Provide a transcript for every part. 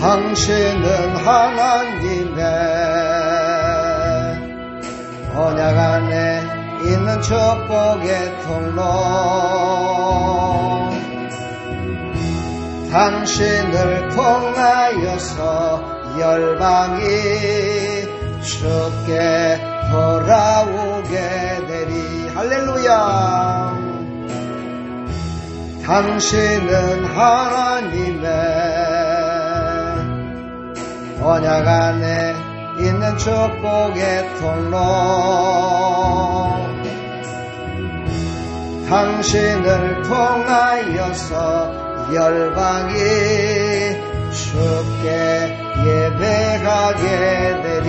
당신은 하나님의 언약 안에 있는 축복의 통로, 당신을 통하여서 열방이 주께 돌아오게 되리. 할렐루야. 당신은 하나님의 언약 안에 있는 축복의 통로, 당신을 통하여서 열방이 주께 예배하게 되리.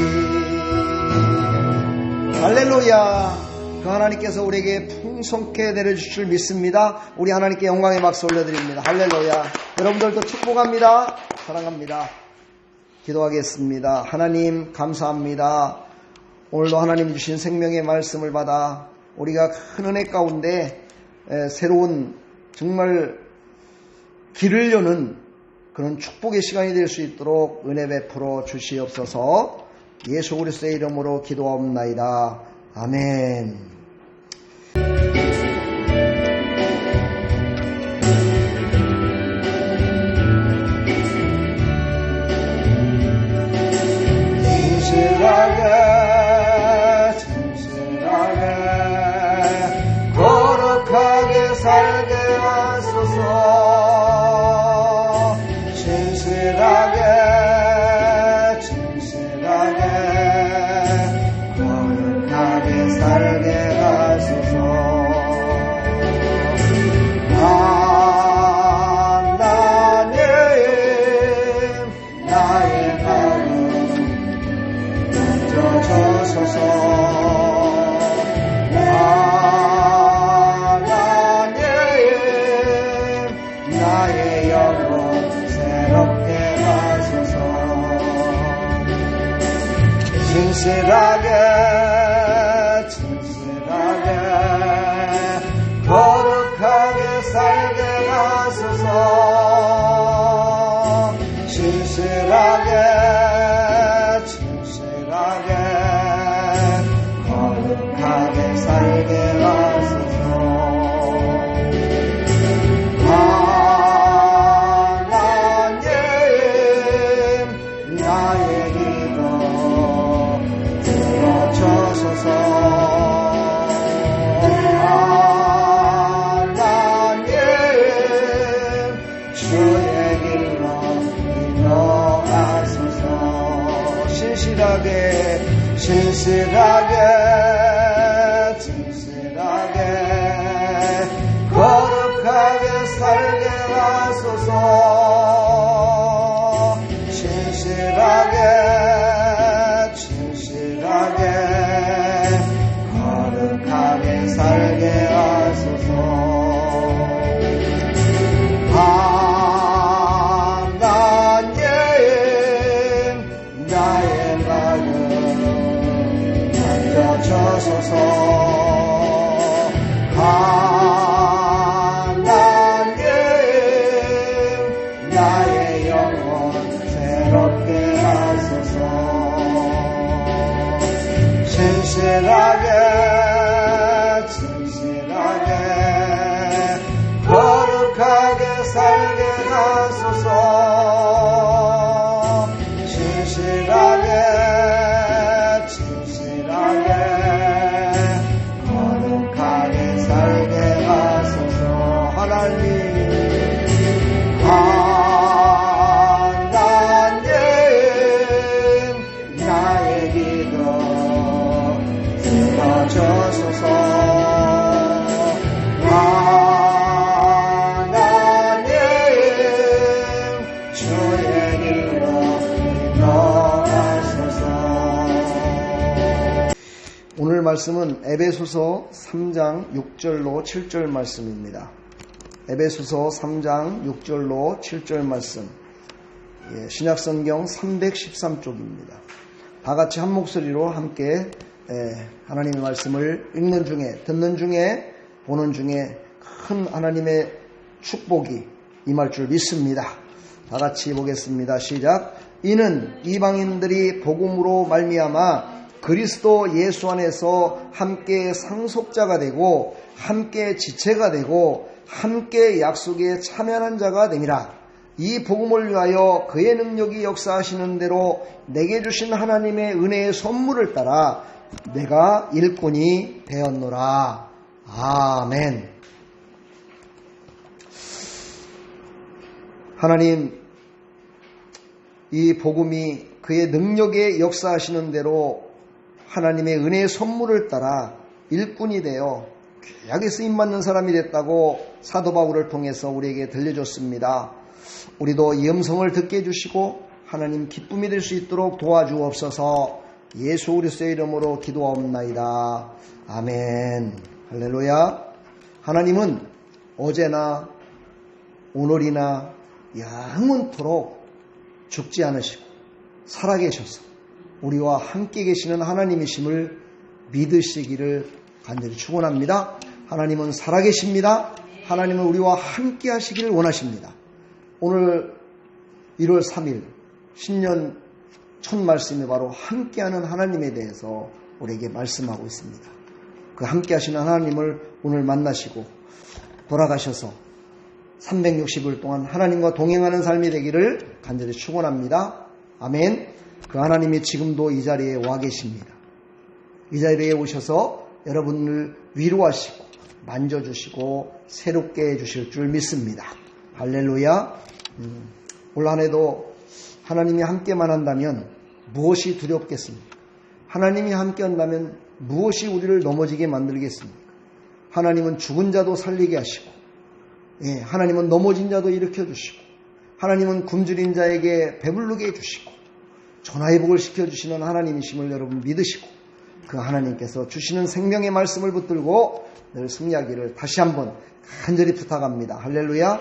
할렐루야. 그 하나님께서 우리에게 풍성케 내려주실 줄 믿습니다. 우리 하나님께 영광의 박수 올려드립니다. 할렐루야. 여러분들도 축복합니다. 사랑합니다. 기도하겠습니다. 하나님 감사합니다. 오늘도 하나님이 주신 생명의 말씀을 받아 우리가 큰 은혜 가운데 새로운 정말 길을 여는 그런 축복의 시간이 될 수 있도록 은혜 베풀어 주시옵소서. 예수 그리스도의 이름으로 기도하옵나이다. 아멘. 거룩하게 살게 하소서. 진실하게 거룩하게 살게 하소서. 하나님 나의 마음 만져주소서. 나의 영혼 새롭게 하소서. 진실하게 거룩하게 살게 하소서. 진실하게 거룩하게 살게 하소서. 진실하게 거룩하게 살게 하소서. 진실하게 거룩하게 살게 하소서. 하나님 나의 마음 만져주소서. 하나님 나의 영혼 새롭게 하소서. 진실하게 거룩하게 살게 하소서. 진실하게 거룩하게 살게 하소서. 하나님 나의 기도 들어주소서. 하나님 주의 길로 인도하소서. 오늘 말씀은 에베소서 3장 6절로 7절 말씀입니다. 에베소서 3장 6절로 7절 말씀, 신약성경 313쪽입니다. 다같이 한 목소리로 함께 하나님의 말씀을 읽는 중에, 듣는 중에, 보는 중에 큰 하나님의 축복이 임할 줄 믿습니다. 다 같이 보겠습니다. 시작. 이는 이방인들이 복음으로 말미암아 그리스도 예수 안에서 함께 상속자가 되고 함께 지체가 되고 함께 약속에 참여한 자가 됨이라. 이 복음을 위하여 그의 능력이 역사하시는 대로 내게 주신 하나님의 은혜의 선물을 따라 내가 일꾼이 되었노라. 아멘. 하나님, 이 복음이 그의 능력에 역사하시는 대로 하나님의 은혜의 선물을 따라 일꾼이 되어 귀하게 쓰임받는 사람이 됐다고 사도 바울을 통해서 우리에게 들려줬습니다. 우리도 이 음성을 듣게 해주시고 하나님 기쁨이 될 수 있도록 도와주옵소서. 예수 그리스도의 이름으로 기도하옵나이다. 아멘. 할렐루야. 하나님은 어제나 오늘이나 영원토록 죽지 않으시고 살아계셔서 우리와 함께 계시는 하나님이심을 믿으시기를 간절히 축원합니다. 하나님은 살아계십니다. 하나님은 우리와 함께 하시기를 원하십니다. 오늘 1월 3일 신년 첫 말씀이 바로 함께하는 하나님에 대해서 우리에게 말씀하고 있습니다. 그 함께하시는 하나님을 오늘 만나시고 돌아가셔서 360일 동안 하나님과 동행하는 삶이 되기를 간절히 축원합니다. 아멘. 그 하나님이 지금도 이 자리에 와 계십니다. 이 자리에 오셔서 여러분을 위로하시고 만져주시고 새롭게 해주실 줄 믿습니다. 할렐루야. 올 한 해도 하나님이 함께만 한다면 무엇이 두렵겠습니까? 하나님이 함께 한다면 무엇이 우리를 넘어지게 만들겠습니까? 하나님은 죽은 자도 살리게 하시고, 하나님은 넘어진 자도 일으켜주시고, 하나님은 굶주린 자에게 배부르게 해주시고, 전화위복을 시켜주시는 하나님이심을 여러분 믿으시고, 그 하나님께서 주시는 생명의 말씀을 붙들고 늘 승리하기를 다시 한번 간절히 부탁합니다. 할렐루야.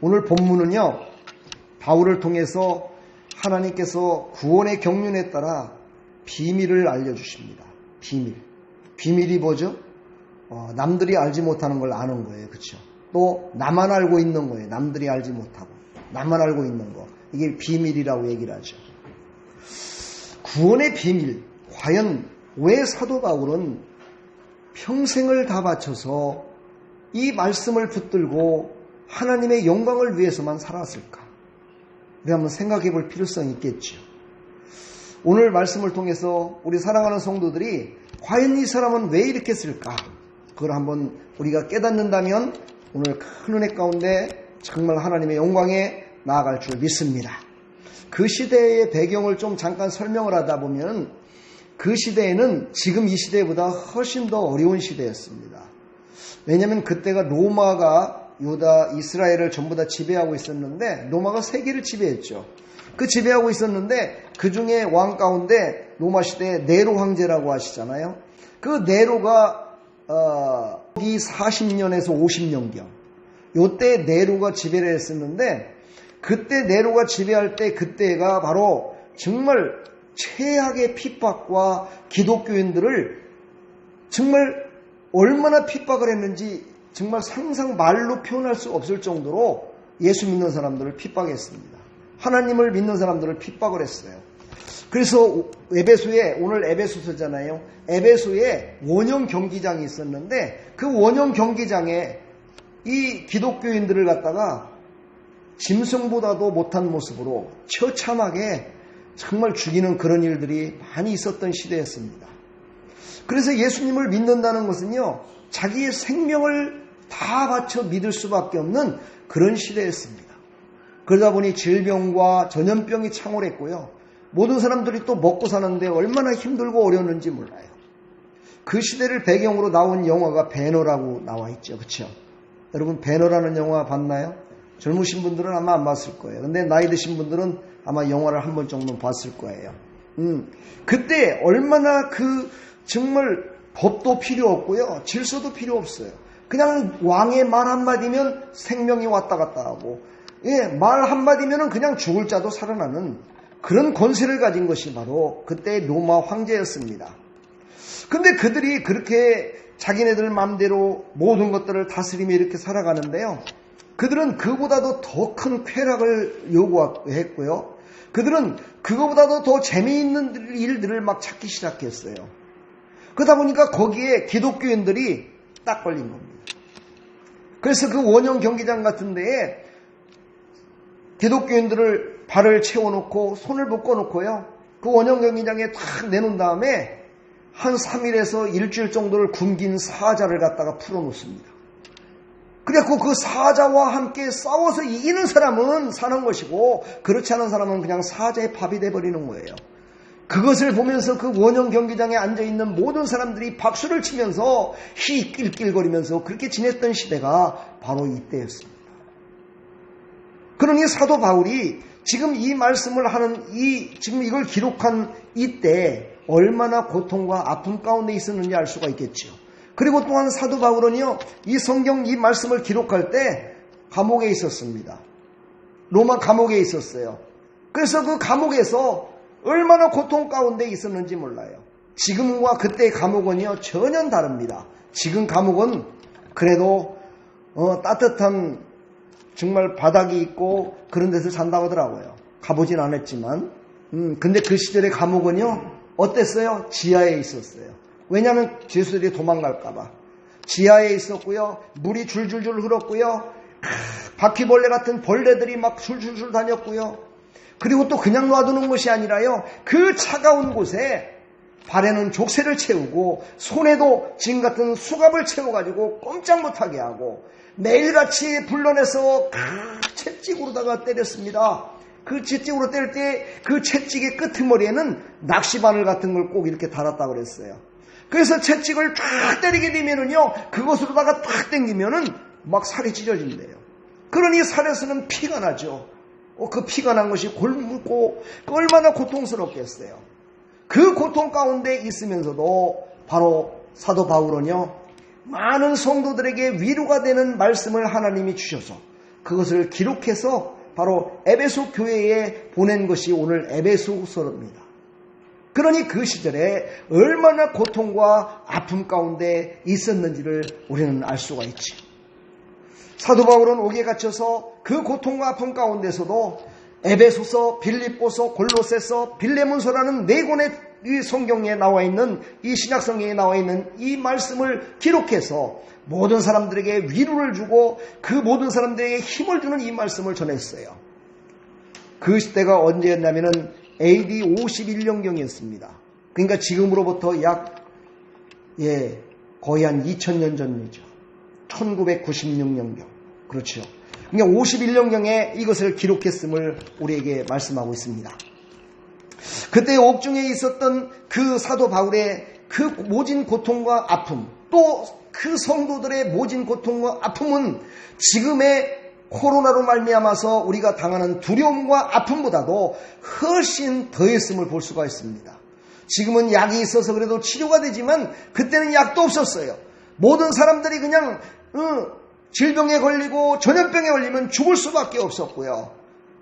오늘 본문은요, 바울을 통해서 하나님께서 구원의 경륜에 따라 비밀을 알려주십니다. 비밀이 뭐죠? 남들이 알지 못하는 걸 아는 거예요. 그렇죠? 또 나만 알고 있는 거예요. 남들이 알지 못하고 나만 알고 있는 거. 이게 비밀이라고 얘기를 하죠. 구원의 비밀. 과연 왜 사도 바울은 평생을 다 바쳐서 이 말씀을 붙들고 하나님의 영광을 위해서만 살았을까? 우리 한번 생각해 볼 필요성이 있겠죠. 오늘 말씀을 통해서 우리 사랑하는 성도들이 과연 이 사람은 왜 이렇게 했을까? 그걸 한번 우리가 깨닫는다면 오늘 큰 은혜 가운데 정말 하나님의 영광에 나아갈 줄 믿습니다. 그 시대의 배경을 좀 잠깐 설명을 하다 보면 그 시대에는 지금 이 시대보다 훨씬 더 어려운 시대였습니다. 왜냐하면 그때가 로마가 유다, 이스라엘을 전부 다 지배하고 있었는데 로마가 세계를 지배했죠. 그 지배하고 있었는데 그 중에 왕 가운데 로마 시대에 네로 황제라고 하시잖아요. 그 네로가 이 40년에서 50년경 요때 네로가 지배를 했었는데 그때 네로가 지배할 때 그때가 바로 정말 최악의 핍박과 기독교인들을 정말 얼마나 핍박을 했는지 정말 상상 말로 표현할 수 없을 정도로 예수 믿는 사람들을 핍박했습니다. 하나님을 믿는 사람들을 핍박을 했어요. 그래서 에베소에 오늘 에베소서잖아요. 에베소에 원형 경기장이 있었는데 그 원형 경기장에 이 기독교인들을 갖다가 짐승보다도 못한 모습으로 처참하게 정말 죽이는 그런 일들이 많이 있었던 시대였습니다. 그래서 예수님을 믿는다는 것은요, 자기의 생명을 다 바쳐 믿을 수밖에 없는 그런 시대였습니다. 그러다 보니 질병과 전염병이 창궐했고요. 모든 사람들이 또 먹고 사는데 얼마나 힘들고 어려웠는지 몰라요. 그 시대를 배경으로 나온 영화가 배너라고 나와 있죠. 그렇죠? 여러분 배너라는 영화 봤나요? 젊으신 분들은 아마 안 봤을 거예요. 근데 나이 드신 분들은 아마 영화를 한 번 정도는 봤을 거예요. 그때 얼마나 정말 법도 필요 없고요. 질서도 필요 없어요. 그냥 왕의 말 한마디면 생명이 왔다 갔다 하고, 말 한마디면 그냥 죽을 자도 살아나는 그런 권세를 가진 것이 바로 그때 로마 황제였습니다. 근데 그들이 그렇게 자기네들 마음대로 모든 것들을 다스리며 이렇게 살아가는데요. 그들은 그보다도 더 큰 쾌락을 요구했고요. 그들은 그거보다도 더 재미있는 일들을 막 찾기 시작했어요. 그러다 보니까 거기에 기독교인들이 딱 걸린 겁니다. 그래서 그 원형 경기장 같은 데에 기독교인들을 발을 채워놓고 손을 묶어놓고요. 그 원형 경기장에 탁 내놓은 다음에 한 3일에서 일주일 정도를 굶긴 사자를 갖다가 풀어놓습니다. 그래갖고 그 사자와 함께 싸워서 이기는 사람은 사는 것이고 그렇지 않은 사람은 그냥 사자의 밥이 돼버리는 거예요. 그것을 보면서 그 원형 경기장에 앉아있는 모든 사람들이 박수를 치면서 힐낄낄거리면서 그렇게 지냈던 시대가 바로 이때였습니다. 그러니 사도 바울이 지금 이 말씀을 하는 지금 이걸 기록한 이때 얼마나 고통과 아픔 가운데 있었는지 알 수가 있겠죠. 그리고 또한 사도 바울은요, 이 성경 이 말씀을 기록할 때 감옥에 있었습니다. 로마 감옥에 있었어요. 그래서 그 감옥에서 얼마나 고통 가운데 있었는지 몰라요. 지금과 그때의 감옥은요, 전혀 다릅니다. 지금 감옥은 그래도 따뜻한 정말 바닥이 있고 그런 데서 잔다고 하더라고요. 가보진 않았지만. 근데 그 시절의 감옥은요, 어땠어요? 지하에 있었어요. 왜냐하면 죄수들이 도망갈까봐. 지하에 있었고요. 물이 줄줄줄 흘렀고요. 바퀴벌레 같은 벌레들이 막 줄줄줄 다녔고요. 그리고 또 그냥 놔두는 것이 아니라요. 그 차가운 곳에 발에는 족쇄를 채우고 손에도 지금 같은 수갑을 채워가지고 꼼짝 못하게 하고 매일같이 불러내서 채찍으로다가 때렸습니다. 그 채찍으로 때릴 때 그 채찍의 끄트머리에는 낚시바늘 같은 걸 꼭 이렇게 달았다고 그랬어요. 그래서 채찍을 쫙 때리게 되면은요, 그것으로다가 탁 당기면은 막 살이 찢어진대요. 그러니 살에서는 피가 나죠. 그 피가 난 것이 골무고 얼마나 고통스럽겠어요. 그 고통 가운데 있으면서도 바로 사도 바울은요, 많은 성도들에게 위로가 되는 말씀을 하나님이 주셔서 그것을 기록해서 바로 에베소 교회에 보낸 것이 오늘 에베소서입니다. 그러니 그 시절에 얼마나 고통과 아픔 가운데 있었는지를 우리는 알 수가 있지. 사도 바울은 옥에 갇혀서 그 고통과 아픔 가운데서도 에베소서, 빌립보서, 골로새서, 빌레몬서라는 네 권의 이 성경에 나와 있는, 이 신약성경에 나와 있는 이 말씀을 기록해서 모든 사람들에게 위로를 주고 그 모든 사람들에게 힘을 주는 이 말씀을 전했어요. 그 시대가 언제였냐면은 AD 51년경이었습니다. 그러니까 지금으로부터 거의 한 2000년 전이죠. 1996년경. 그렇죠. 그러니까 51년경에 이것을 기록했음을 우리에게 말씀하고 있습니다. 그때 옥중에 있었던 그 사도 바울의 그 모진 고통과 아픔, 또 그 성도들의 모진 고통과 아픔은 지금의 코로나로 말미암아서 우리가 당하는 두려움과 아픔보다도 훨씬 더했음을 볼 수가 있습니다. 지금은 약이 있어서 그래도 치료가 되지만 그때는 약도 없었어요. 모든 사람들이 그냥 질병에 걸리고 전염병에 걸리면 죽을 수밖에 없었고요.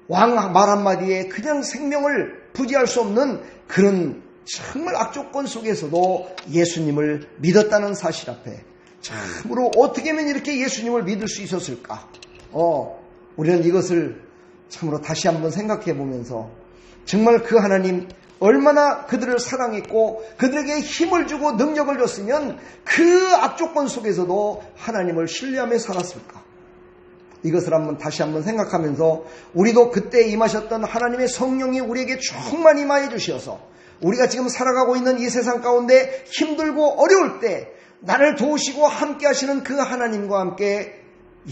왕 말 한마디에 그냥 생명을 부지할 수 없는 그런 정말 악조건 속에서도 예수님을 믿었다는 사실 앞에 참으로 어떻게 하면 이렇게 예수님을 믿을 수 있었을까? 우리는 이것을 참으로 다시 한번 생각해 보면서 정말 그 하나님 얼마나 그들을 사랑했고 그들에게 힘을 주고 능력을 줬으면 그 악조건 속에서도 하나님을 신뢰하며 살았을까? 이것을 다시 한번 생각하면서 우리도 그때 임하셨던 하나님의 성령이 우리에게 충만히 임하여 주셔서 우리가 지금 살아가고 있는 이 세상 가운데 힘들고 어려울 때 나를 도우시고 함께 하시는 그 하나님과 함께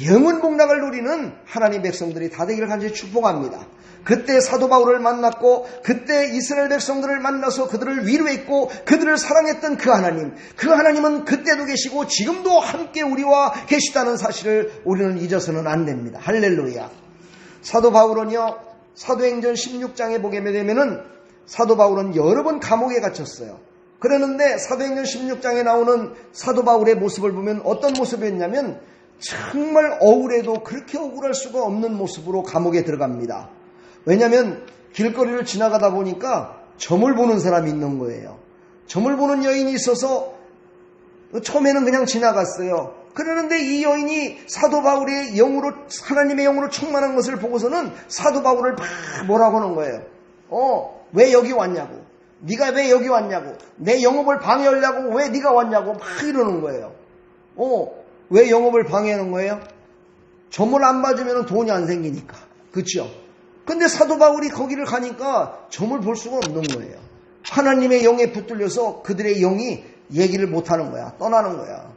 영원 복락을 누리는 하나님 백성들이 다 되기를 간절히 축복합니다. 그때 사도 바울을 만났고 그때 이스라엘 백성들을 만나서 그들을 위로했고 그들을 사랑했던 그 하나님은 그때도 계시고 지금도 함께 우리와 계시다는 사실을 우리는 잊어서는 안 됩니다. 할렐루야. 사도 바울은요, 사도행전 16장에 보게 되면은 사도 바울은 여러 번 감옥에 갇혔어요. 그러는데 사도행전 16장에 나오는 사도 바울의 모습을 보면 어떤 모습이었냐면 정말 억울해도 그렇게 억울할 수가 없는 모습으로 감옥에 들어갑니다. 왜냐하면 길거리를 지나가다 보니까 점을 보는 사람이 있는 거예요. 점을 보는 여인이 있어서 처음에는 그냥 지나갔어요. 그러는데 이 여인이 사도 바울의 영으로, 하나님의 영으로 충만한 것을 보고서는 사도 바울을 막 뭐라고 하는 거예요. 왜 여기 왔냐고. 네가 왜 여기 왔냐고. 내 영업을 방해하려고 왜 네가 왔냐고 막 이러는 거예요. 왜 영업을 방해하는 거예요? 점을 안 봐주면 돈이 안 생기니까. 그렇죠? 근데 사도 바울이 거기를 가니까 점을 볼 수가 없는 거예요. 하나님의 영에 붙들려서 그들의 영이 얘기를 못하는 거야. 떠나는 거야.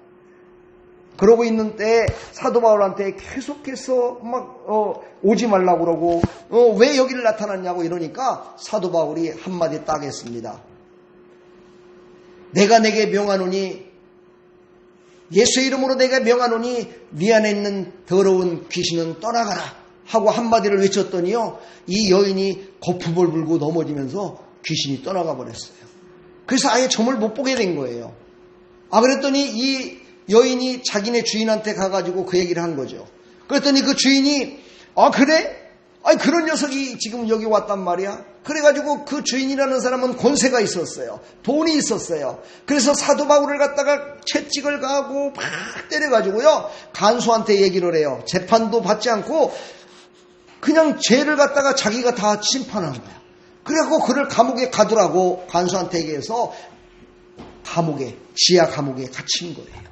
그러고 있는 때 사도 바울한테 계속해서 막 오지 말라고 그러고 왜 여기를 나타났냐고 이러니까 사도 바울이 한마디 딱 했습니다. 내가 내게 명하노니, 예수의 이름으로 내가 명하노니 네 안에 있는 더러운 귀신은 떠나가라 하고 한마디를 외쳤더니요, 이 여인이 거품을 불고 넘어지면서 귀신이 떠나가 버렸어요. 그래서 아예 점을 못 보게 된 거예요. 그랬더니 이 여인이 자기네 주인한테 가가지고 그 얘기를 한 거죠. 그랬더니 그 주인이 그래? 그런 녀석이 지금 여기 왔단 말이야. 그래가지고 그 주인이라는 사람은 권세가 있었어요. 돈이 있었어요. 그래서 사도 바울을 갖다가 채찍을 가고 막 때려가지고요, 간수한테 얘기를 해요. 재판도 받지 않고 그냥 죄를 갖다가 자기가 다 심판한 거야. 그래갖고 그를 감옥에 가두라고 간수한테 얘기해서 지하 감옥에 갇힌 거예요.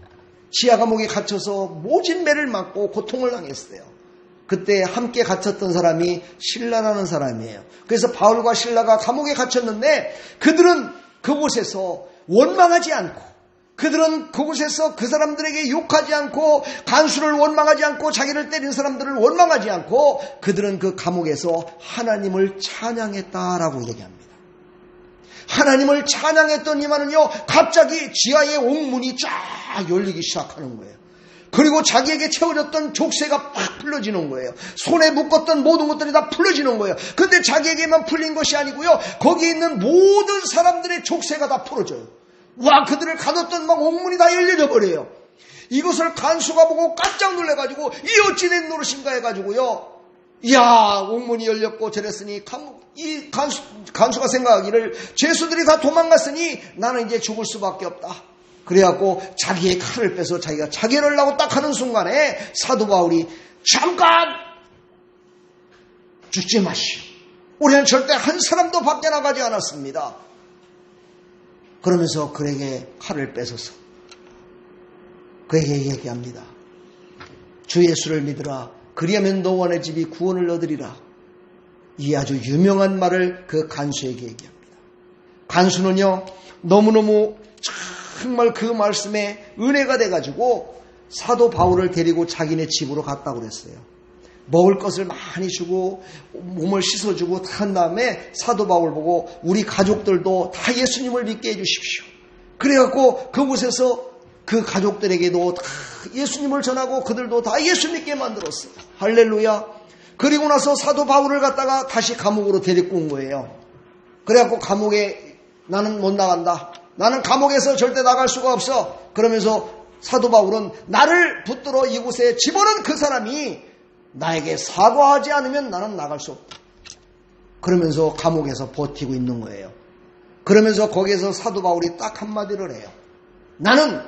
지하 감옥에 갇혀서 모진 매를 맞고 고통을 당했어요. 그때 함께 갇혔던 사람이 실라라는 사람이에요. 그래서 바울과 실라가 감옥에 갇혔는데 그들은 그곳에서 원망하지 않고, 그들은 그곳에서 그 사람들에게 욕하지 않고, 간수를 원망하지 않고, 자기를 때린 사람들을 원망하지 않고, 그들은 그 감옥에서 하나님을 찬양했다라고 얘기합니다. 하나님을 찬양했더니만은요, 갑자기 지하의 옥문이 쫙 열리기 시작하는 거예요. 그리고 자기에게 채워졌던 족쇄가 팍 풀려지는 거예요. 손에 묶었던 모든 것들이 다 풀려지는 거예요. 근데 자기에게만 풀린 것이 아니고요, 거기 있는 모든 사람들의 족쇄가 다 풀어져요. 그들을 가뒀던 막 옥문이 다 열려져 버려요. 이것을 간수가 보고 깜짝 놀래가지고 이 어찌 된 노릇인가 해가지고요, 옥문이 열렸고 저랬으니 이 간수가 생각하기를 죄수들이 다 도망갔으니 나는 이제 죽을 수밖에 없다. 그래갖고 자기의 칼을 빼서 자기가 자결을 하고 딱 하는 순간에 사도 바울이 잠깐 죽지 마시오. 우리는 절대 한 사람도 밖에 나가지 않았습니다. 그러면서 그에게 칼을 뺏어서 그에게 얘기합니다. 주 예수를 믿으라. 그리하면 너와 집이 구원을 얻으리라. 이 아주 유명한 말을 그 간수에게 얘기합니다. 간수는요, 너무너무 정말 그 말씀에 은혜가 돼가지고 사도 바울을 데리고 자기네 집으로 갔다고 그랬어요. 먹을 것을 많이 주고 몸을 씻어주고 다 한 다음에 사도 바울 보고 우리 가족들도 다 예수님을 믿게 해주십시오. 그래갖고 그곳에서 그 가족들에게도 다 예수님을 전하고 그들도 다 예수 믿게 만들었어요. 할렐루야. 그리고 나서 사도 바울을 갖다가 다시 감옥으로 데리고 온 거예요. 그래갖고 감옥에 나는 못 나간다. 나는 감옥에서 절대 나갈 수가 없어. 그러면서 사도 바울은 나를 붙들어 이곳에 집어넣은 그 사람이 나에게 사과하지 않으면 나는 나갈 수 없다. 그러면서 감옥에서 버티고 있는 거예요. 그러면서 거기에서 사도 바울이 딱 한마디를 해요. 나는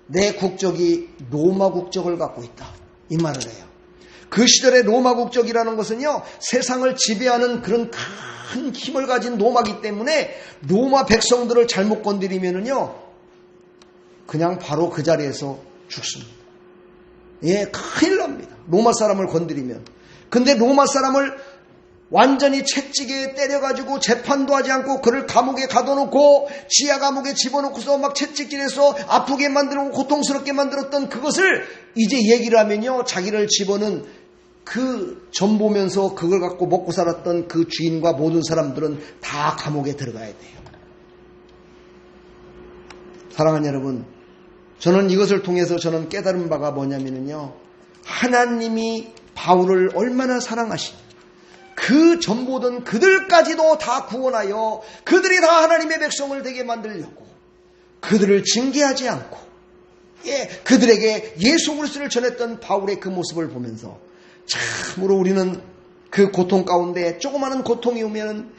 내 국적이 로마 국적을 갖고 있다. 이 말을 해요. 그 시절의 로마 국적이라는 것은요, 세상을 지배하는 그런 큰 힘을 가진 로마기 때문에 로마 백성들을 잘못 건드리면은요, 그냥 바로 그 자리에서 죽습니다. 큰일 납니다. 로마 사람을 건드리면. 근데 로마 사람을 완전히 채찍에 때려가지고 재판도 하지 않고 그를 감옥에 가둬놓고 지하 감옥에 집어넣고서 막 채찍질해서 아프게 만들고 고통스럽게 만들었던 그것을 이제 얘기를 하면요, 자기를 집어넣은 그 점 보면서 그걸 갖고 먹고 살았던 그 주인과 모든 사람들은 다 감옥에 들어가야 돼요. 사랑하는 여러분, 저는 이것을 통해서 저는 깨달은 바가 뭐냐면요, 하나님이 바울을 얼마나 사랑하시냐, 그 전보던 그들까지도 다 구원하여 그들이 다 하나님의 백성을 되게 만들려고 그들을 징계하지 않고 그들에게 예수 그리스도를 전했던 바울의 그 모습을 보면서 참으로 우리는 그 고통 가운데 조그마한 고통이 오면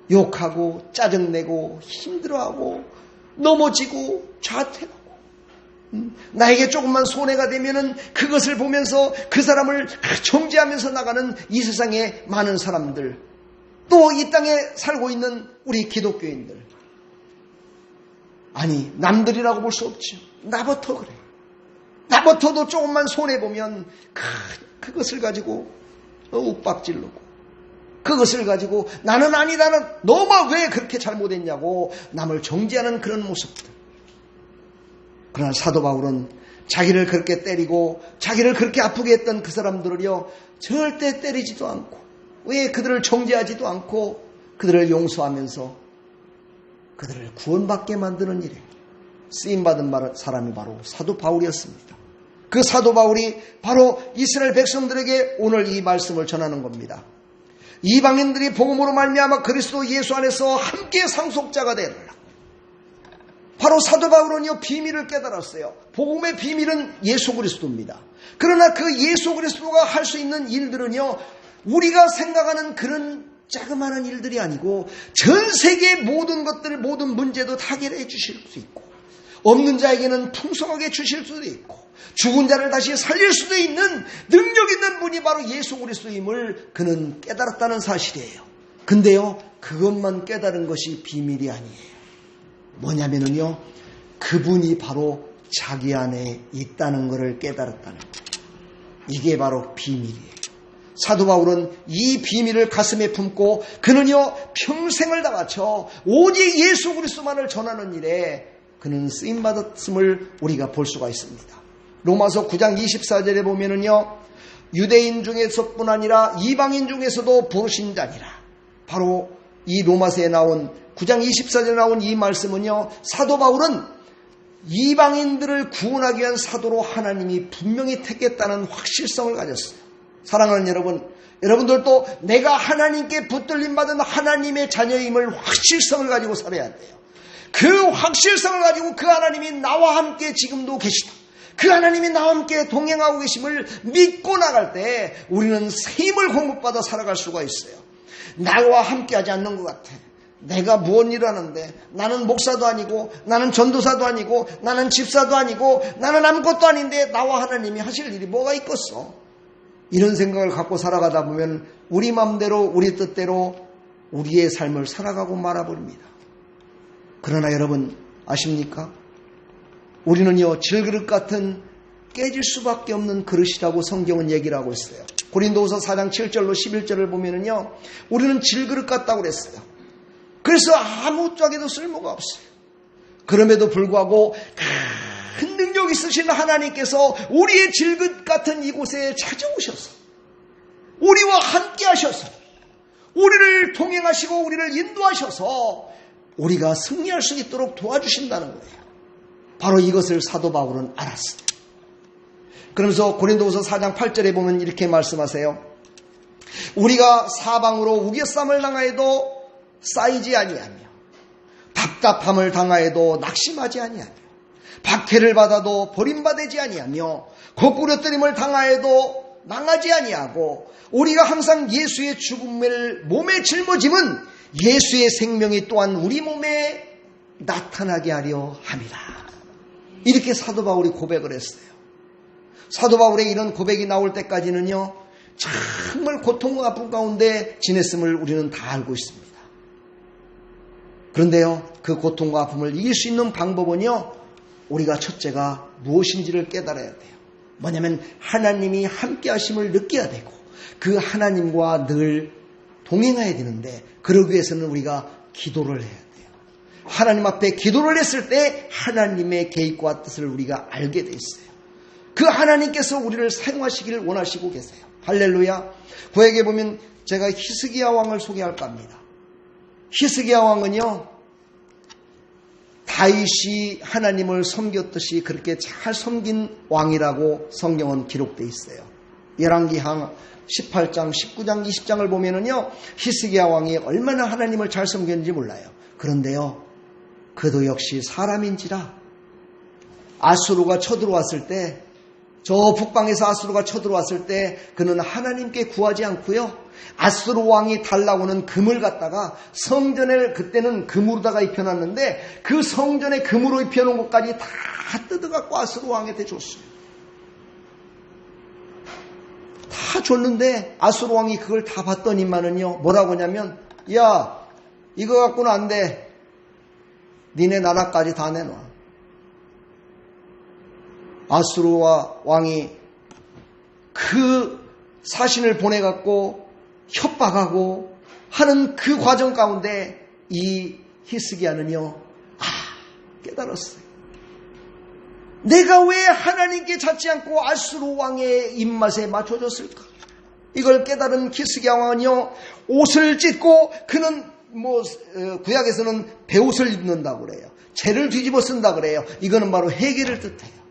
욕하고 짜증내고 힘들어하고 넘어지고 좌퇴하고 나에게 조금만 손해가 되면은 그것을 보면서 그 사람을 정죄하면서 나가는 이 세상의 많은 사람들, 또 이 땅에 살고 있는 우리 기독교인들. 아니, 남들이라고 볼 수 없죠. 나부터 그래. 나부터도 조금만 손해보면 그것을 가지고 윽박질르고, 그것을 가지고 나는 아니다, 너만 왜 그렇게 잘못했냐고 남을 정죄하는 그런 모습들. 그러나 사도 바울은 자기를 그렇게 때리고 자기를 그렇게 아프게 했던 그 사람들을요, 절대 때리지도 않고, 왜 그들을 정죄하지도 않고 그들을 용서하면서 그들을 구원받게 만드는 일에 쓰임받은 사람이 바로 사도 바울이었습니다. 그 사도 바울이 바로 이스라엘 백성들에게 오늘 이 말씀을 전하는 겁니다. 이방인들이 복음으로 말미암아 그리스도 예수 안에서 함께 상속자가 되리라. 바로 사도 바울은요, 비밀을 깨달았어요. 복음의 비밀은 예수 그리스도입니다. 그러나 그 예수 그리스도가 할 수 있는 일들은요, 우리가 생각하는 그런 자그마한 일들이 아니고 전 세계의 모든 것들, 모든 문제도 다 해결해 주실 수 있고, 없는 자에게는 풍성하게 주실 수도 있고, 죽은 자를 다시 살릴 수도 있는 능력 있는 분이 바로 예수 그리스도임을 그는 깨달았다는 사실이에요. 근데요, 그것만 깨달은 것이 비밀이 아니에요. 뭐냐면은요, 그분이 바로 자기 안에 있다는 것을 깨달았다는 거예요. 이게 바로 비밀이에요. 사도 바울은 이 비밀을 가슴에 품고 그는요, 평생을 다 바쳐 오직 예수 그리스도만을 전하는 일에 그는 쓰임받았음을 우리가 볼 수가 있습니다. 로마서 9장 24절에 보면은요, 유대인 중에서뿐 아니라 이방인 중에서도 부르신 자니라. 바로 이 로마서에 나온 9장 24절에 나온 이 말씀은요, 사도 바울은 이방인들을 구원하기 위한 사도로 하나님이 분명히 택했다는 확실성을 가졌어요. 사랑하는 여러분, 여러분들도 내가 하나님께 붙들림 받은 하나님의 자녀임을 확실성을 가지고 살아야 돼요. 그 확실성을 가지고 그 하나님이 나와 함께 지금도 계시다, 그 하나님이 나와 함께 동행하고 계심을 믿고 나갈 때 우리는 새 힘을 공급받아 살아갈 수가 있어요. 나와 함께 하지 않는 것 같아. 내가 무엇 일을 하는데, 나는 목사도 아니고, 나는 전도사도 아니고, 나는 집사도 아니고, 나는 아무것도 아닌데 나와 하나님이 하실 일이 뭐가 있겠어? 이런 생각을 갖고 살아가다 보면 우리 마음대로, 우리 뜻대로 우리의 삶을 살아가고 말아버립니다. 그러나 여러분 아십니까? 우리는요, 질그릇 같은 깨질 수밖에 없는 그릇이라고 성경은 얘기를 하고 있어요. 고린도후서 4장 7절로 11절을 보면은요, 우리는 질그릇 같다고 그랬어요. 그래서 아무 짝에도 쓸모가 없어요. 그럼에도 불구하고 큰 능력 있으신 하나님께서 우리의 질그릇 같은 이곳에 찾아오셔서 우리와 함께 하셔서 우리를 동행하시고 우리를 인도하셔서 우리가 승리할 수 있도록 도와주신다는 거예요. 바로 이것을 사도 바울은 알았어요. 그러면서 고린도후서 4장 8절에 보면 이렇게 말씀하세요. 우리가 사방으로 우겨쌈을 당하여도 쌓이지 아니하며, 답답함을 당하여도 낙심하지 아니하며, 박해를 받아도 버림받지 아니하며, 거꾸러뜨림을 당하여도 망하지 아니하고, 우리가 항상 예수의 죽음을 몸에 짊어짐은 예수의 생명이 또한 우리 몸에 나타나게 하려 함이라. 이렇게 사도 바울이 고백을 했어요. 사도 바울의 이런 고백이 나올 때까지는요, 정말 고통과 아픔 가운데 지냈음을 우리는 다 알고 있습니다. 그런데요, 그 고통과 아픔을 이길 수 있는 방법은요, 우리가 첫째가 무엇인지를 깨달아야 돼요. 뭐냐면 하나님이 함께 하심을 느껴야 되고, 그 하나님과 늘 동행해야 되는데, 그러기 위해서는 우리가 기도를 해야 돼요. 하나님 앞에 기도를 했을 때 하나님의 계획과 뜻을 우리가 알게 돼 있어요. 그 하나님께서 우리를 사용하시기를 원하시고 계세요. 할렐루야. 구약에 보면 제가 히스기야 왕을 소개할까 합니다. 히스기야 왕은요, 다윗이 하나님을 섬겼듯이 그렇게 잘 섬긴 왕이라고 성경은 기록되어 있어요. 열왕기하 18장, 19장, 20장을 보면은요, 히스기야 왕이 얼마나 하나님을 잘 섬겼는지 몰라요. 그런데요, 그도 역시 사람인지라 아수르가 쳐들어왔을 때, 저 북방에서 아수르가 쳐들어왔을 때 그는 하나님께 구하지 않고요, 아수르 왕이 달라고는 금을 갖다가 성전에 그때는 금으로다가 입혀놨는데 그 성전에 금으로 입혀놓은 것까지 다 뜯어갖고 아수르 왕한테 줬어요. 다 줬는데 아수르 왕이 그걸 다 봤더니만은요 뭐라고 하냐면 야 이거 갖고는 안 돼. 니네 나라까지 다 내놔. 아수르 왕이 그 사신을 보내갖고 협박하고 하는 그 과정 가운데 이 히스기야는요 깨달았어요. 내가 왜 하나님께 찾지 않고 아수르 왕의 입맛에 맞춰줬을까? 이걸 깨달은 히스기야 왕은요 옷을 찢고 그는 구약에서는 베옷을 입는다고 그래요. 재를 뒤집어 쓴다 그래요. 이거는 바로 회개를 뜻해요.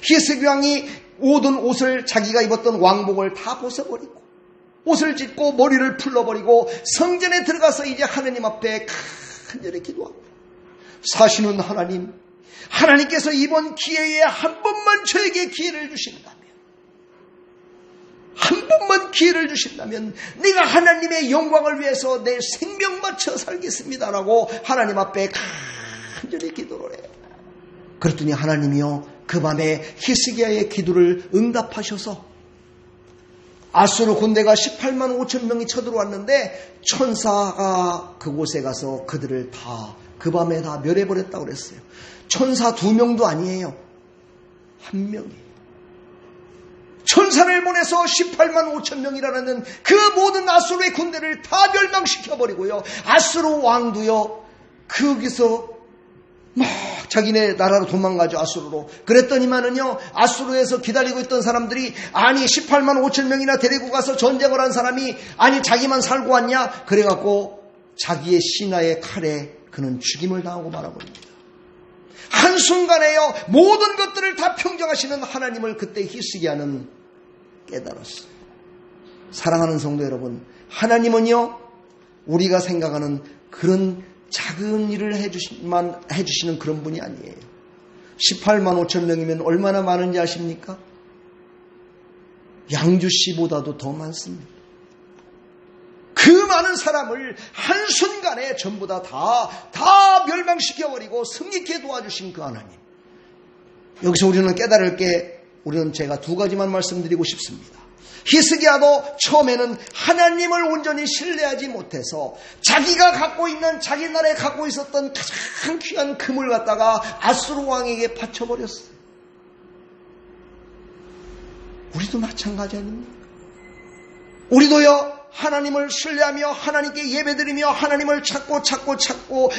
히스기야 왕이 모든 옷을 자기가 입었던 왕복을 다 벗어버리고 옷을 찢고 머리를 풀러버리고 성전에 들어가서 이제 하나님 앞에 간절히 기도하고 사시는 하나님께서 이번 기회에 한 번만 저에게 기회를 주신다면 한 번만 기회를 주신다면 내가 하나님의 영광을 위해서 내 생명 바쳐 살겠습니다라고 하나님 앞에 간절히 기도를 해요. 그랬더니 하나님이요 그 밤에 히스기야의 기도를 응답하셔서 아수르 군대가 18만 5천 명이 쳐들어왔는데 천사가 그곳에 가서 그들을 다 그 밤에 다 멸해버렸다고 그랬어요. 천사 2명도 아니에요. 1명이에요. 천사를 보내서 18만 5천 명이라는 그 모든 아수르의 군대를 다 멸망시켜버리고요. 아수르 왕도요 거기서 막 자기네 나라로 도망가죠. 아수르로. 그랬더니만은요 아수르에서 기다리고 있던 사람들이 아니 18만 5천 명이나 데리고 가서 전쟁을 한 사람이 아니 자기만 살고 왔냐 그래갖고 자기의 신하의 칼에 그는 죽임을 당하고 말아버립니다. 한순간에요 모든 것들을 다 평정하시는 하나님을 그때 히스기야는 깨달았어요. 사랑하는 성도 여러분, 하나님은요 우리가 생각하는 그런 작은 일을 해주시는 그런 분이 아니에요. 18만 5천 명이면 얼마나 많은지 아십니까? 양주시보다도 더 많습니다. 그 많은 사람을 한순간에 전부 다 멸망시켜버리고 승리케 도와주신 그 하나님. 여기서 우리는 깨달을 게 우리는 제가 2가지만 말씀드리고 싶습니다. 히스기야도 처음에는 하나님을 온전히 신뢰하지 못해서 자기가 갖고 있는 자기 나라에 갖고 있었던 가장 귀한 금을 갖다가 아수르 왕에게 바쳐버렸어요. 우리도 마찬가지 아닙니까? 우리도요 하나님을 신뢰하며 하나님께 예배드리며 하나님을 찾고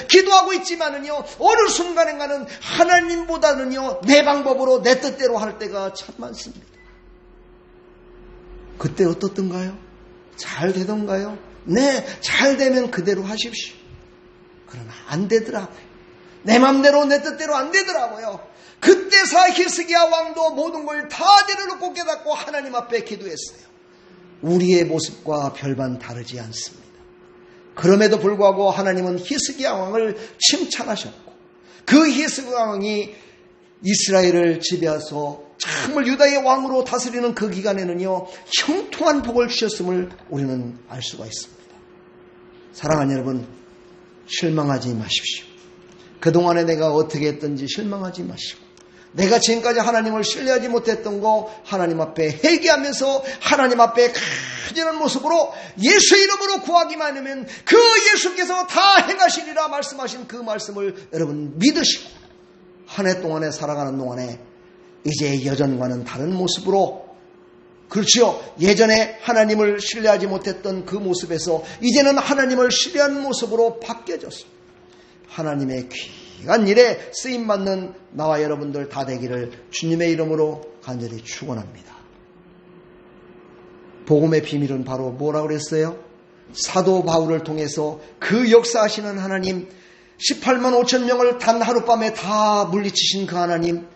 기도하고 있지만은요 어느 순간인가는 하나님보다는요 내 방법으로 내 뜻대로 할 때가 참 많습니다. 그때 어떻던가요? 잘 되던가요? 네, 잘 되면 그대로 하십시오. 그러나 안 되더라고요. 내 맘대로 내 뜻대로 안 되더라고요. 그때 히스기야 왕도 모든 걸 다 내려놓고 깨닫고 하나님 앞에 기도했어요. 우리의 모습과 별반 다르지 않습니다. 그럼에도 불구하고 하나님은 히스기야 왕을 칭찬하셨고 그 히스기야 왕이 이스라엘을 지배해서 정말 유다의 왕으로 다스리는 그 기간에는요 형통한 복을 주셨음을 우리는 알 수가 있습니다. 사랑하는 여러분, 실망하지 마십시오. 그동안에 내가 어떻게 했든지 실망하지 마시고 내가 지금까지 하나님을 신뢰하지 못했던 거 하나님 앞에 회개하면서 하나님 앞에 간절한 모습으로 예수 이름으로 구하기만 하면 그 예수께서 다 행하시리라 말씀하신 그 말씀을 여러분 믿으시고 한 해 동안에 살아가는 동안에 이제 예전과는 다른 모습으로 그렇지요. 예전에 하나님을 신뢰하지 못했던 그 모습에서 이제는 하나님을 신뢰하는 모습으로 바뀌어졌습니다. 하나님의 귀한 일에 쓰임받는 나와 여러분들 다 되기를 주님의 이름으로 간절히 축원합니다. 복음의 비밀은 바로 뭐라고 그랬어요? 사도 바울을 통해서 그 역사하시는 하나님, 18만 5천 명을 단 하룻밤에 다 물리치신 그 하나님,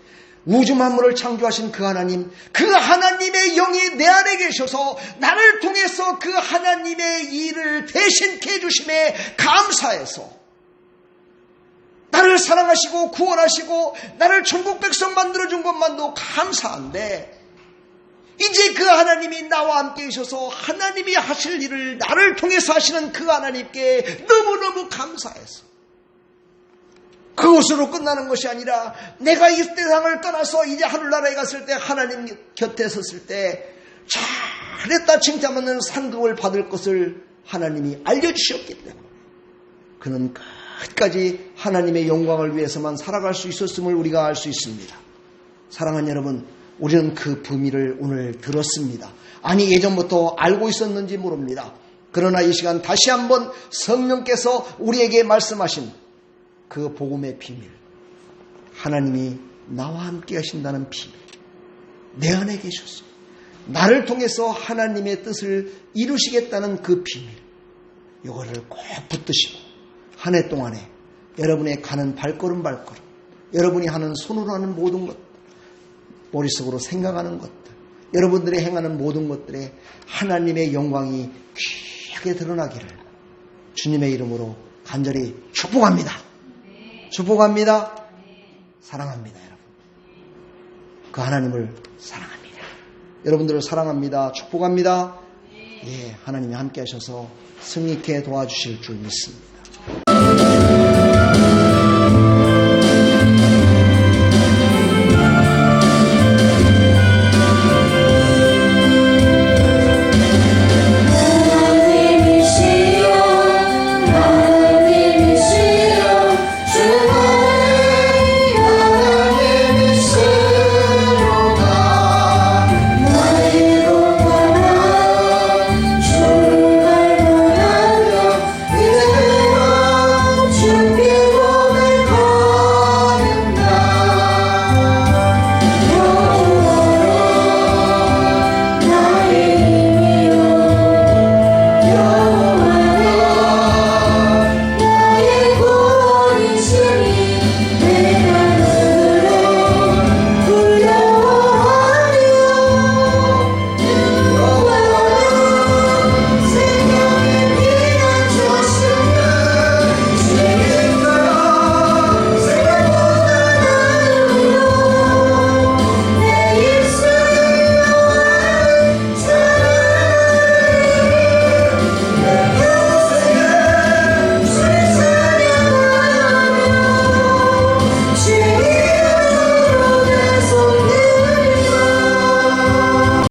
우주 만물을 창조하신 그 하나님, 그 하나님의 영이 내 안에 계셔서 나를 통해서 그 하나님의 일을 대신케 해주심에 감사해서 나를 사랑하시고 구원하시고 나를 천국 백성 만들어준 것만도 감사한데 이제 그 하나님이 나와 함께 계셔서 하나님이 하실 일을 나를 통해서 하시는 그 하나님께 너무너무 감사해서 그것으로 끝나는 것이 아니라 내가 이 세상을 떠나서 이제 하늘나라에 갔을 때 하나님 곁에 섰을 때 잘했다 칭찬받는 상급을 받을 것을 하나님이 알려주셨기 때문에 그는 끝까지 하나님의 영광을 위해서만 살아갈 수 있었음을 우리가 알 수 있습니다. 사랑하는 여러분, 우리는 그 비밀을 오늘 들었습니다. 아니 예전부터 알고 있었는지 모릅니다. 그러나 이 시간 다시 한번 성령께서 우리에게 말씀하신 그 복음의 비밀, 하나님이 나와 함께 하신다는 비밀, 내 안에 계셔서 나를 통해서 하나님의 뜻을 이루시겠다는 그 비밀, 이거를 꼭 붙드시고 한 해 동안에 여러분의 가는 발걸음 여러분이 하는 손으로 하는 모든 것, 머릿속으로 생각하는 것들, 여러분들이 행하는 모든 것들에 하나님의 영광이 귀하게 드러나기를 주님의 이름으로 간절히 축복합니다. 축복합니다. 사랑합니다. 여러분. 그 하나님을 사랑합니다. 여러분들을 사랑합니다. 축복합니다. 예, 하나님이 함께 하셔서 승리케 도와주실 줄 믿습니다.